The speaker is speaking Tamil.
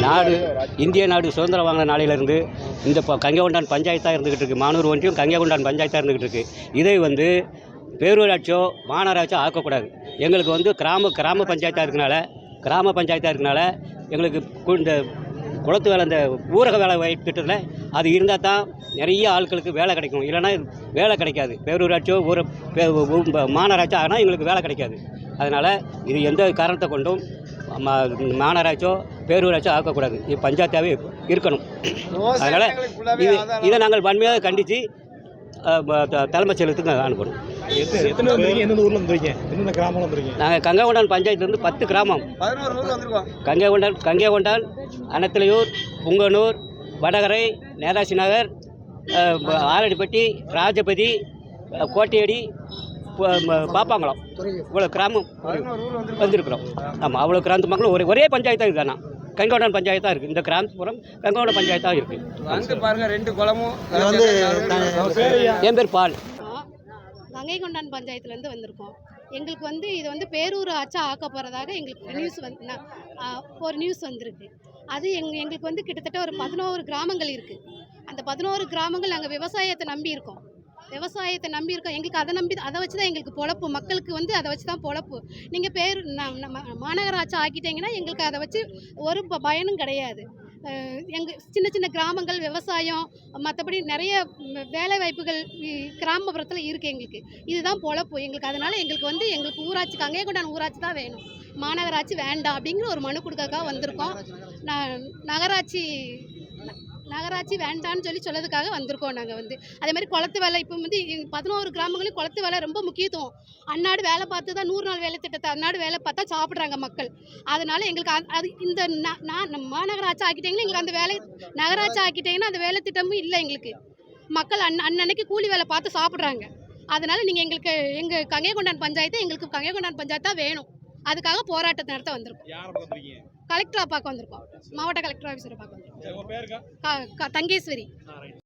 நாடு இந்திய நாடு சுதந்திரம் வாங்கின நாளிலிருந்து இந்த கங்கை பஞ்சாயத்தாக இருந்துக்கிட்டு இருக்குது. மானூர் ஒன்றியம் கங்கை பஞ்சாயத்தாக இருந்துக்கிட்டு இருக்குது. இதை வந்து பேரூராட்சியோ மாநகராட்சியோ ஆக்கக்கூடாது. எங்களுக்கு கிராம பஞ்சாயத்தாக இருக்கனால எங்களுக்கு இந்த குளத்து வேலை, இந்த ஊரக வேலை வாய்ப்பு திட்டத்தில் அது இருந்தால் தான் நிறைய ஆட்களுக்கு வேலை கிடைக்கும். இல்லைன்னா வேலை கிடைக்காது. பேரூராட்சியோ மாநகராட்சியோ ஆனால் எங்களுக்கு வேலை கிடைக்காது. அதனால் இது எந்த காரணத்தை கொண்டும் மாநகராட்சியோ பேரூராட்சியோ ஆக்கக்கூடாது. இது பஞ்சாயத்தாகவே இருக்கணும். அதனால் இதை நாங்கள் வன்மையாக கண்டித்து தலைமைச் செயலகத்துக்கு அனுப்பணும். நாங்கள் கங்கை பஞ்சாயத்துலேருந்து 10 கிராமம், கங்கை அனத்திலையூர், புங்கனூர், வடகரை, நேதாசி நகர், ஆலடிப்பட்டி, ராஜபதி, கோட்டையடி, பாப்பாங்குளம், இவ்வளோ கிராமம் வந்திருக்கிறோம். ஆமாம், அவ்வளோ கிராமத்து மக்களும் ஒரே பஞ்சாயத்தாக இருக்குண்ணா. கங்கை பஞ்சாயத்தாக இருக்குது. இந்த கிராமப்புறம் கங்கை பஞ்சாயத்தாக இருக்குது. பாருங்க 2 குளமும். என் பேர் பால். கங்கை பஞ்சாயத்துலேருந்து வந்திருக்கோம். எங்களுக்கு இது பேரூராட்சி ஆக்க போகிறதாக எங்களுக்கு ஒரு நியூஸ் வந்திருக்கு. அது எங்களுக்கு கிட்டத்தட்ட ஒரு 11 கிராமங்கள் இருக்குது. அந்த 11 கிராமங்கள் நாங்கள் விவசாயத்தை நம்பி இருக்கோம். எங்களுக்கு அதை வச்சு தான் எங்களுக்கு பொழப்பு. மக்களுக்கு அதை வச்சு தான் பொழப்பு. நீங்கள் மாநகராட்சி ஆக்கிட்டீங்கன்னா எங்களுக்கு அதை வச்சு ஒரு பயனும் கிடையாது. எங்கள் சின்ன கிராமங்கள் விவசாயம், மற்றபடி நிறைய வேலை வாய்ப்புகள் கிராமப்புறத்தில் இருக்குது. எங்களுக்கு இதுதான் பொழப்பு எங்களுக்கு. அதனால் எங்களுக்கு ஊராட்சி, கங்கை ஊராட்சி தான் வேணும். மாநகராட்சி வேண்டாம் அப்படிங்கிற ஒரு மனு கொடுக்கறதுக்காக வந்திருக்கோம். நகராட்சி வேண்டான்னு சொல்லதுக்காக வந்திருக்கோம். நாங்கள் அதே மாதிரி குளத்து வேலை இப்போ 11 கிராமங்களையும் குளத்து வேலை ரொம்ப முக்கியத்துவம். அன்னாடு வேலை பார்த்து தான் 100 நாள் வேலை திட்டத்தை அன்னாடு வேலை பார்த்தா சாப்பிட்றாங்க மக்கள். அதனால் எங்களுக்கு அது இந்த மாநகராட்சி ஆக்கிட்டீங்கன்னா எங்களுக்கு அந்த வேலை, நகராட்சி ஆக்கிட்டீங்கன்னா அந்த வேலை திட்டமும் இல்லை. எங்களுக்கு மக்கள் அன்னன்னைக்கு கூலி வேலை பார்த்து சாப்பிட்றாங்க. அதனால் நீங்கள் எங்கள் கங்கை பஞ்சாயத்து எங்களுக்கு கங்கை பஞ்சாயத்தாக வேணும். அதுக்காக போராட்டத்தை நடத்த வந்திருக்கோம். கலெக்டரை பார்க்க வந்திருக்கோம். மாவட்ட கலெக்டர் ஆஃபீஸரை பார்க்க வந்திருக்கோம். தங்கேஸ்வரி.